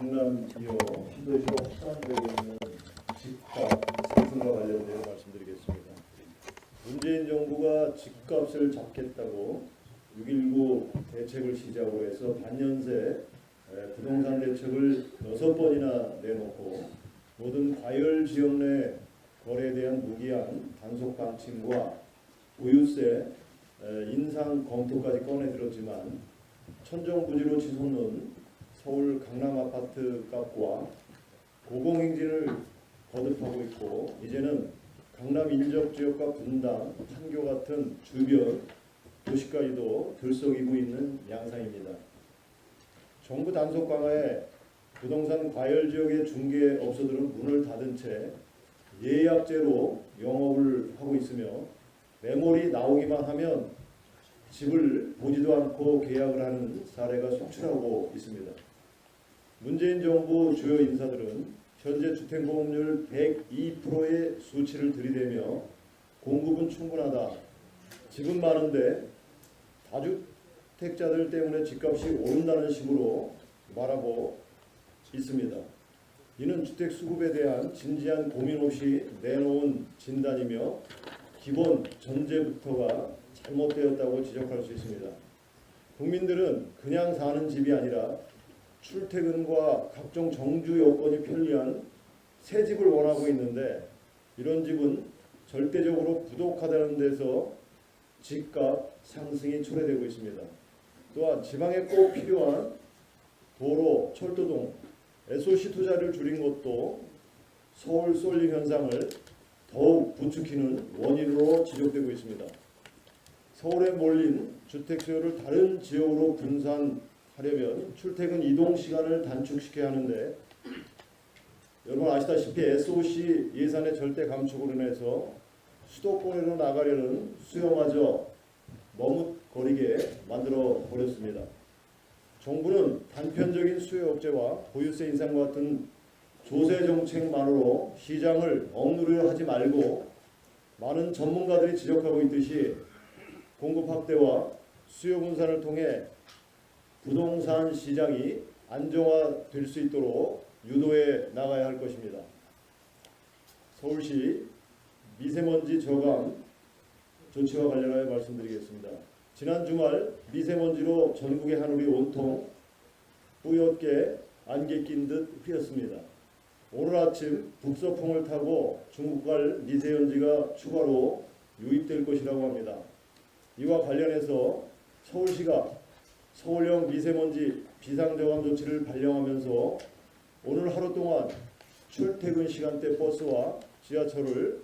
강남 기업 신도시로 확산되고 있는 집값 상승과 관련되어 말씀드리겠습니다. 문재인 정부가 집값을 잡겠다고 6.19 대책을 시작으로 해서 반년새 부동산 대책을 6번이나 내놓고 모든 과열 지역 내 거래에 대한 무기한 단속 방침과 보유세 인상 검토까지 꺼내들었지만 천정부지로 치솟는 서울 강남 아파트 값과 고공행진을 거듭하고 있고 이제는 강남 인접지역과 분당, 판교 같은 주변 도시까지도 들썩이고 있는 양상입니다. 정부 단속 강화에 부동산 과열 지역의 중개업소들은 문을 닫은 채 예약제로 영업을 하고 있으며 매물이 나오기만 하면 집을 보지도 않고 계약을 하는 사례가 속출하고 있습니다. 문재인 정부 주요 인사들은 현재 주택보험률 102%의 수치를 들이대며 공급은 충분하다, 집은 많은데 다주택자들 때문에 집값이 오른다는 식으로 말하고 있습니다. 이는 주택 수급에 대한 진지한 고민 없이 내놓은 진단이며 기본 전제부터가 잘못되었다고 지적할 수 있습니다. 국민들은 그냥 사는 집이 아니라 출퇴근과 각종 정주 여건이 편리한 새 집을 원하고 있는데 이런 집은 절대적으로 부족하다는 데서 집값 상승이 초래되고 있습니다. 또한 지방에 꼭 필요한 도로, 철도 등 SOC 투자를 줄인 것도 서울 쏠림 현상을 더욱 부추기는 원인으로 지적되고 있습니다. 서울에 몰린 주택 수요를 다른 지역으로 분산하려면 출퇴근 이동 시간을 단축시켜야 하는데 여러분 아시다시피 SOC 예산의 절대 감축으로 인해서 수도권으로 나가려는 수요마저 머뭇거리게 만들어 버렸습니다. 정부는 단편적인 수요 억제와 보유세 인상과 같은 조세 정책만으로 시장을 억누르려 하지 말고 많은 전문가들이 지적하고 있듯이 공급 확대와 수요 분산을 통해 부동산 시장이 안정화될 수 있도록 유도해 나가야 할 것입니다. 서울시 미세먼지 저감 조치와 관련하여 말씀드리겠습니다. 지난 주말 미세먼지로 전국의 하늘이 온통 뿌옇게 안개 낀 듯 휘었습니다. 오늘 아침 북서풍을 타고 중국 갈 미세먼지가 추가로 유입될 것이라고 합니다. 이와 관련해서 서울시가 서울형 미세먼지 비상저감 조치를 발령하면서 오늘 하루 동안 출퇴근 시간대 버스와 지하철을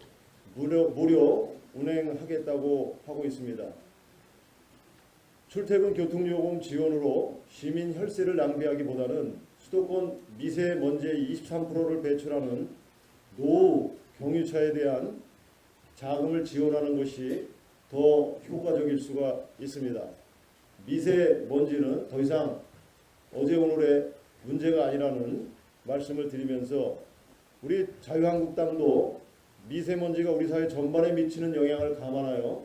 무료 운행하겠다고 하고 있습니다. 출퇴근 교통요금 지원으로 시민 혈세를 낭비하기보다는 수도권 미세먼지의 23%를 배출하는 노후 경유차에 대한 자금을 지원하는 것이 더 효과적일 수가 있습니다. 미세먼지는 더 이상 어제 오늘의 문제가 아니라는 말씀을 드리면서 우리 자유한국당도 미세먼지가 우리 사회 전반에 미치는 영향을 감안하여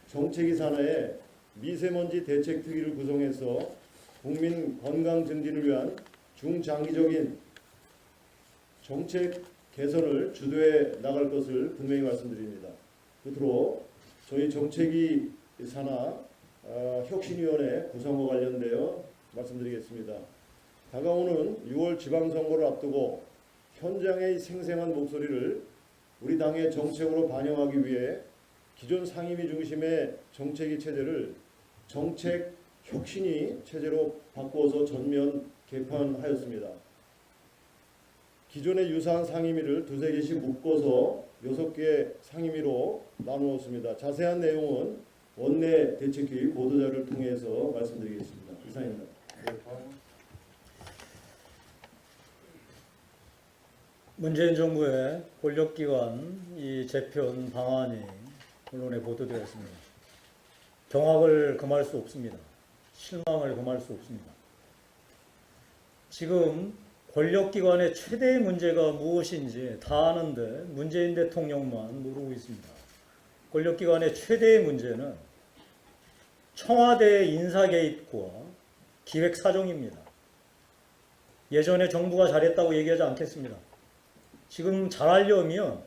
정책위 산하에 미세먼지 대책특위를 구성해서 국민 건강 증진을 위한 중장기적인 정책 개선을 주도해 나갈 것을 분명히 말씀드립니다. 끝으로 저희 정책위 산하 혁신위원회 구성과 관련되어 말씀드리겠습니다. 다가오는 6월 지방선거를 앞두고 현장의 생생한 목소리를 우리 당의 정책으로 반영하기 위해 기존 상임위 중심의 정책위 체제를 정책 혁신위 체제로 바꾸어서 전면 개편하였습니다. 기존의 유사한 상임위를 두세 개씩 묶어서 6개 상임위로 나누었습니다. 자세한 내용은 원내 대책위 보도자를 통해서 말씀드리겠습니다. 이상입니다. 문재인 정부의 권력기관 이 재편 방안이 언론에 보도되었습니다. 경악을 금할 수 없습니다. 실망을 금할 수 없습니다. 지금 권력기관의 최대의 문제가 무엇인지 다 아는데 문재인 대통령만 모르고 있습니다. 권력기관의 최대의 문제는 청와대 인사 개입과 기획사정입니다. 예전에 정부가 잘했다고 얘기하지 않겠습니다. 지금 잘하려면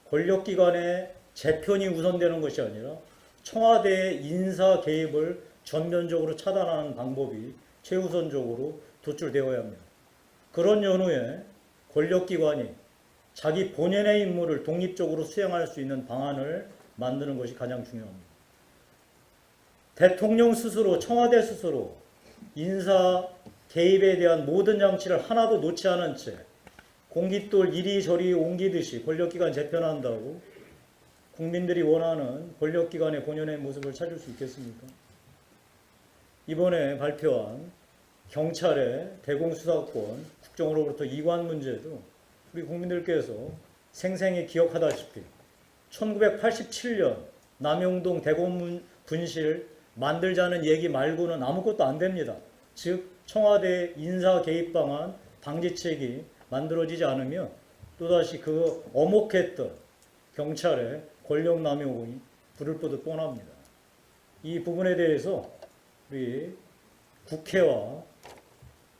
권력기관의 재편이 우선되는 것이 아니라 청와대의 인사 개입을 전면적으로 차단하는 방법이 최우선적으로 도출되어야 합니다. 그런 연후에 권력기관이 자기 본연의 임무를 독립적으로 수행할 수 있는 방안을 만드는 것이 가장 중요합니다. 대통령 스스로, 청와대 스스로 인사 개입에 대한 모든 장치를 하나도 놓지 않은 채 공깃돌 이리저리 옮기듯이 권력기관 재편한다고 국민들이 원하는 권력기관의 본연의 모습을 찾을 수 있겠습니까? 이번에 발표한 경찰의 대공수사권 국정으로부터 이관 문제도 우리 국민들께서 생생히 기억하다시피 1987년 남영동 대검 분실 만들자는 얘기 말고는 아무것도 안 됩니다. 즉 청와대 인사 개입 방안 방지책이 만들어지지 않으면 또다시 그 엄혹했던 경찰의 권력 남용이 불을 뻗을 뻔합니다. 이 부분에 대해서 우리 국회와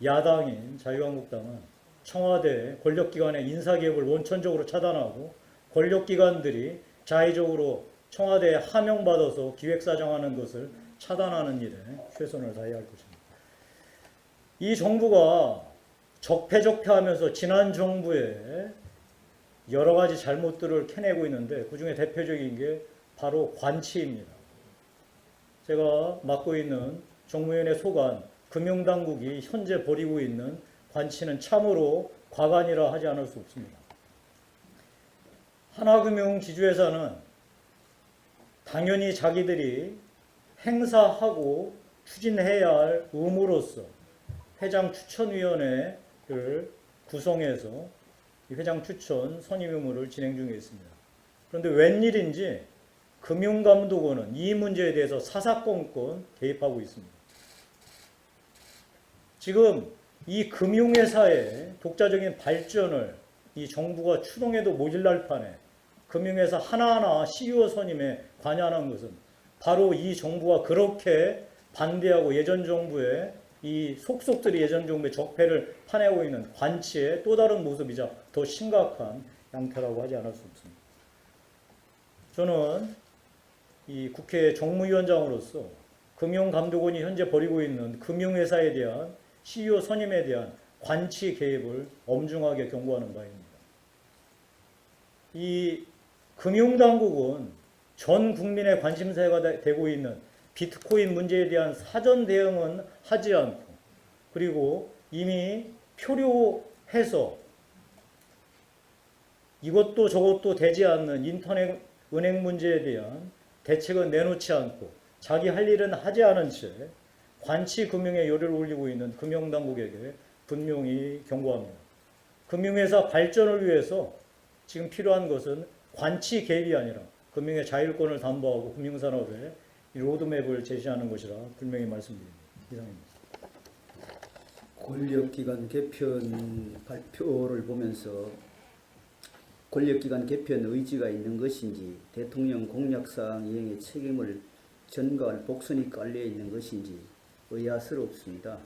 야당인 자유한국당은 청와대 권력기관의 인사개입을 원천적으로 차단하고 권력기관들이 자의적으로 청와대에 하명받아서 기획사정하는 것을 차단하는 일에 최선을 다해야 할 것입니다. 이 정부가 적폐하면서 지난 정부의 여러 가지 잘못들을 캐내고 있는데 그중에 대표적인 게 바로 관치입니다. 제가 맡고 있는 정무위원회 소관 금융당국이 현재 벌이고 있는 관치는 참으로 과간이라 하지 않을 수 없습니다. 하나금융지주회사는 당연히 자기들이 행사하고 추진해야 할 의무로서 회장 추천위원회를 구성해서 이 회장 추천 선임 의무를 진행 중에 있습니다. 그런데 웬일인지 금융감독원은 이 문제에 대해서 사사건건 개입하고 있습니다. 지금 이 금융회사의 독자적인 발전을 이 정부가 추동해도 모질랄 판에 금융회사 하나하나 CEO 선임에 관여하는 것은 바로 이 정부가 그렇게 반대하고 예전 정부의 이 속속들이 예전 정부의 적폐를 파내고 있는 관치의 또 다른 모습이자 더 심각한 양태라고 하지 않을 수 없습니다. 저는 이 국회 정무위원장으로서 금융감독원이 현재 벌이고 있는 금융회사에 대한 CEO 선임에 대한 관치 개입을 엄중하게 경고하는 바입니다. 이 금융당국은 전 국민의 관심사가 되고 있는 비트코인 문제에 대한 사전 대응은 하지 않고 그리고 이미 표류해서 이것도 저것도 되지 않는 인터넷 은행 문제에 대한 대책은 내놓지 않고 자기 할 일은 하지 않은 채 관치 금융에 열을 올리고 있는 금융당국에게 분명히 경고합니다. 금융회사 발전을 위해서 지금 필요한 것은 관치 개입이 아니라 금융의 자율권을 담보하고 금융산업의 로드맵을 제시하는 것이라 분명히 말씀드립니다. 이상입니다. 권력기관 개편 발표를 보면서 권력기관 개편 의지가 있는 것인지 대통령 공약사항 이행의 책임을 전가할 복선이 깔려 있는 것인지 의아스럽습니다.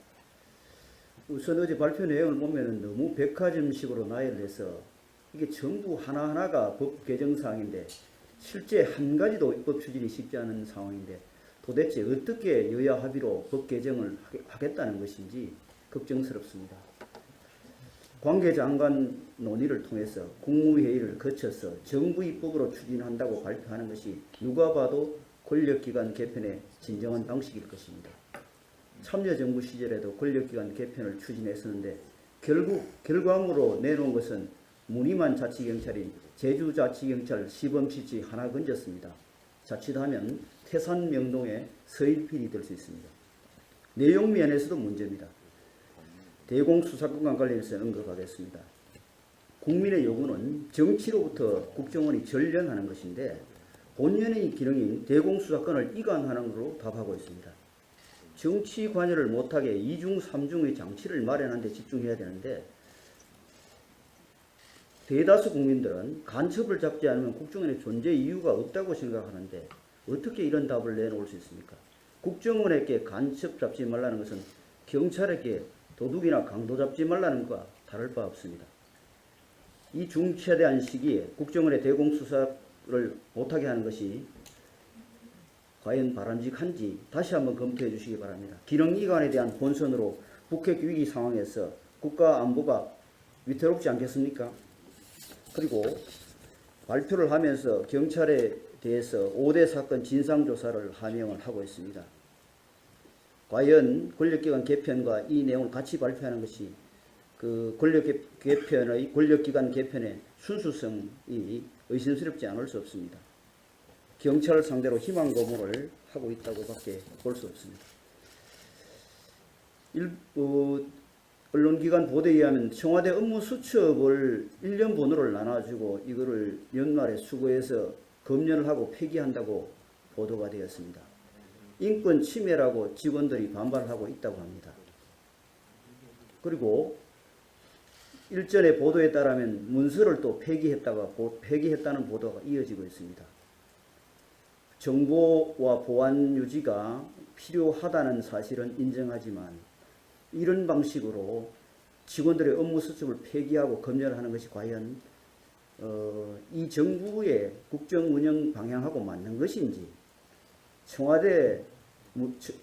우선 어제 발표 내용을 보면 너무 백화점식으로 나열해서 이게 전부 하나하나가 법 개정사항인데 실제 한 가지도 입법 추진이 쉽지 않은 상황인데 도대체 어떻게 여야 합의로 법 개정을 하겠다는 것인지 걱정스럽습니다. 관계장관 논의를 통해서 국무회의를 거쳐서 정부 입법으로 추진한다고 발표하는 것이 누가 봐도 권력기관 개편의 진정한 방식일 것입니다. 참여정부 시절에도 권력기관 개편을 추진했었는데 결국 결과물로 내놓은 것은 무늬만 자치경찰인 제주자치경찰 시범실치 하나 건졌습니다. 자칫하면 태산명동의 서일필이 될 수 있습니다. 내용 면에서도 문제입니다. 대공수사권과 관련해서 언급하겠습니다. 국민의 요구는 정치로부터 국정원이 전련하는 것인데 본연의 기능인 대공수사권을 이관하는 것으로 답하고 있습니다. 정치 관여를 못하게 2중 3중의 장치를 마련하는 데 집중해야 되는데 대다수 국민들은 간첩을 잡지 않으면 국정원의 존재 이유가 없다고 생각하는데 어떻게 이런 답을 내놓을 수 있습니까? 국정원에게 간첩 잡지 말라는 것은 경찰에게 도둑이나 강도 잡지 말라는 것과 다를 바 없습니다. 이 중차대한 시기에 국정원의 대공수사를 못하게 하는 것이 과연 바람직한지 다시 한번 검토해 주시기 바랍니다. 기능기관에 대한 본선으로 북핵 위기 상황에서 국가 안보가 위태롭지 않겠습니까? 그리고 발표를 하면서 경찰에 대해서 5대 사건 진상조사를 하명을 하고 있습니다. 과연 권력기관 개편과 이 내용을 같이 발표하는 것이 그 권력기관 개편의 순수성이 의심스럽지 않을 수 없습니다. 경찰을 상대로 희망 고문을 하고 있다고밖에 볼 수 없습니다. 언론기관 보도에 의하면 청와대 업무 수첩을 1년 번호를 나눠주고 이거를 연말에 수거해서 검열을 하고 폐기한다고 보도가 되었습니다. 인권 침해라고 직원들이 반발하고 있다고 합니다. 그리고 일전의 보도에 따르면 문서를 또 폐기했다는 보도가 이어지고 있습니다. 정보와 보안 유지가 필요하다는 사실은 인정하지만 이런 방식으로 직원들의 업무 수첩을 폐기하고 검열하는 것이 과연 이 정부의 국정 운영 방향하고 맞는 것인지, 청와대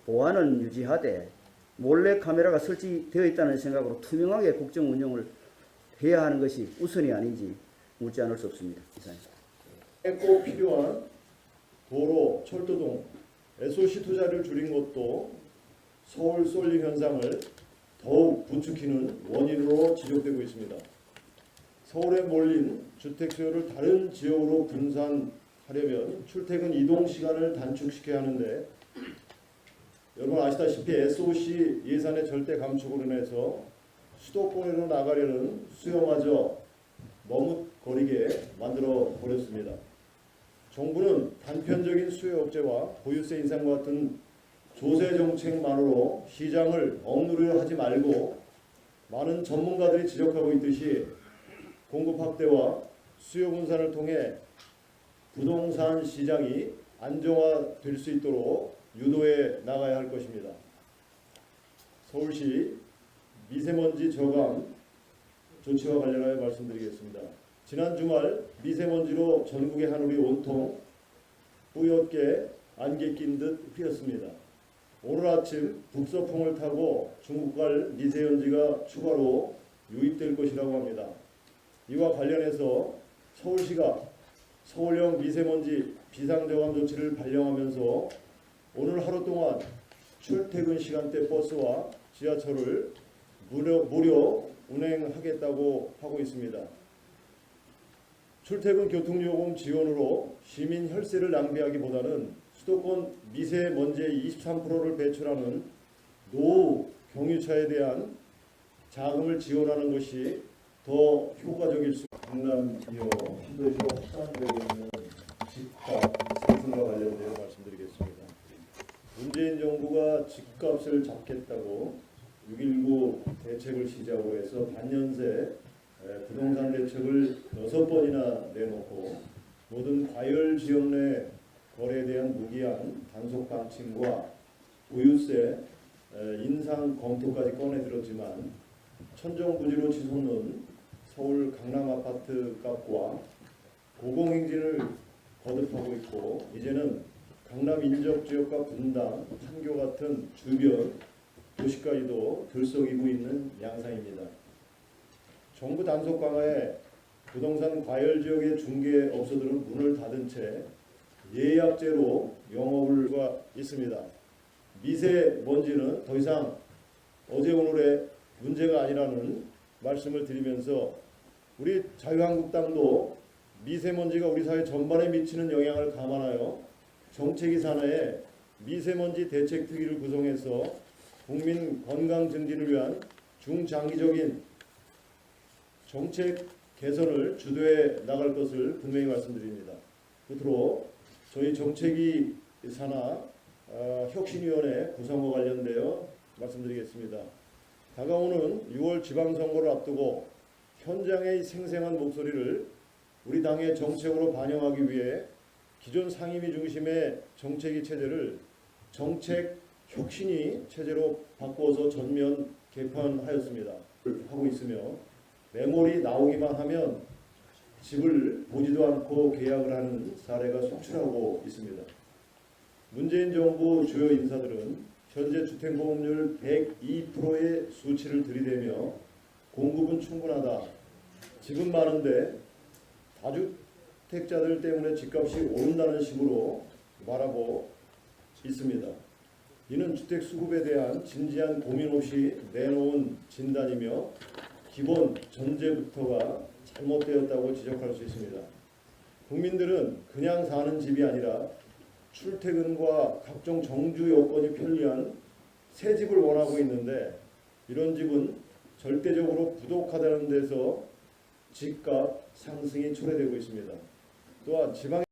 보안은 유지하되 몰래 카메라가 설치되어 있다는 생각으로 투명하게 국정 운영을 해야 하는 것이 우선이 아닌지 묻지 않을 수 없습니다. 이상입니다. 꼭 필요한 도로, 철도 등 SOC 투자를 줄인 것도 서울 쏠림 현상을 더욱 부추기는 원인으로 지적되고 있습니다. 서울에 몰린 주택 수요를 다른 지역으로 분산하려면 출퇴근 이동 시간을 단축시켜야 하는데 여러분 아시다시피 SOC 예산의 절대 감축으로 인해서 수도권으로 나가려는 수요마저 머뭇거리게 만들어 버렸습니다. 정부는 단편적인 수요 억제와 보유세 인상과 같은 조세 정책만으로 시장을 억누르려 하지 말고 많은 전문가들이 지적하고 있듯이 공급 확대와 수요 분산을 통해 부동산 시장이 안정화될 수 있도록 유도해 나가야 할 것입니다. 서울시 미세먼지 저감 조치와 관련하여 말씀드리겠습니다. 지난 주말 미세먼지로 전국의 하늘이 온통 뿌옇게 안개 낀 듯 휘었습니다. 오늘 아침 북서풍을 타고 중국 갈 미세먼지가 추가로 유입될 것이라고 합니다. 이와 관련해서 서울시가 서울형 미세먼지 비상저감 조치를 발령하면서 오늘 하루 동안 출퇴근 시간대 버스와 지하철을 무료 운행하겠다고 하고 있습니다. 출퇴근 교통요금 지원으로 시민 혈세를 낭비하기보다는 수도권 미세먼지의 23%를 배출하는 노후 경유차에 대한 자금을 지원하는 것이 더 효과적일 수 있습니다. 강남 기호 신도시로 확산되고 있는 집값 상승과 관련되어 말씀드리겠습니다. 문재인 정부가 집값을 잡겠다고 6.19 대책을 시작으로 해서 반년새 부동산 대책을 6번이나 내놓고 모든 과열 지역 내 거래에 대한 무기한 단속 방침과 보유세 인상 검토까지 꺼내들었지만 천정부지로 치솟는 서울 강남 아파트 값과 고공행진을 거듭하고 있고 이제는 강남 인접지역과 분당, 판교 같은 주변 도시까지도 들썩이고 있는 양상입니다. 정부 단속 강화에 부동산 과열 지역의 중개업소들은 문을 닫은 채 예약제로 영업을 하고 있습니다. 미세먼지는 더 이상 어제 오늘의 문제가 아니라는 말씀을 드리면서 우리 자유한국당도 미세먼지가 우리 사회 전반에 미치는 영향을 감안하여 정책위 산하에 미세먼지 대책특위를 구성해서 국민 건강 증진을 위한 중장기적인 정책 개선을 주도해 나갈 것을 분명히 말씀드립니다. 끝으로 저희 정책위 산하 혁신위원회 구성과 관련되어 말씀드리겠습니다. 다가오는 6월 지방선거를 앞두고 현장의 생생한 목소리를 우리 당의 정책으로 반영하기 위해 기존 상임위 중심의 정책위 체제를 정책 혁신위 체제로 바꾸어서 전면 개편하였습니다. 하고 있으며 매물이 나오기만 하면 집을 보지도 않고 계약을 하는 사례가 속출하고 있습니다. 문재인 정부 주요 인사들은 현재 주택보험률 102%의 수치를 들이대며 공급은 충분하다, 집은 많은데 다주택자들 때문에 집값이 오른다는 식으로 말하고 있습니다. 이는 주택 수급에 대한 진지한 고민 없이 내놓은 진단이며 기본 전제부터가 잘못되었다고 지적할 수 있습니다. 국민들은 그냥 사는 집이 아니라 출퇴근과 각종 정주 여건이 편리한 새 집을 원하고 있는데 이런 집은 절대적으로 부족하다는 데서 집값 상승이 초래되고 있습니다. 또한 지방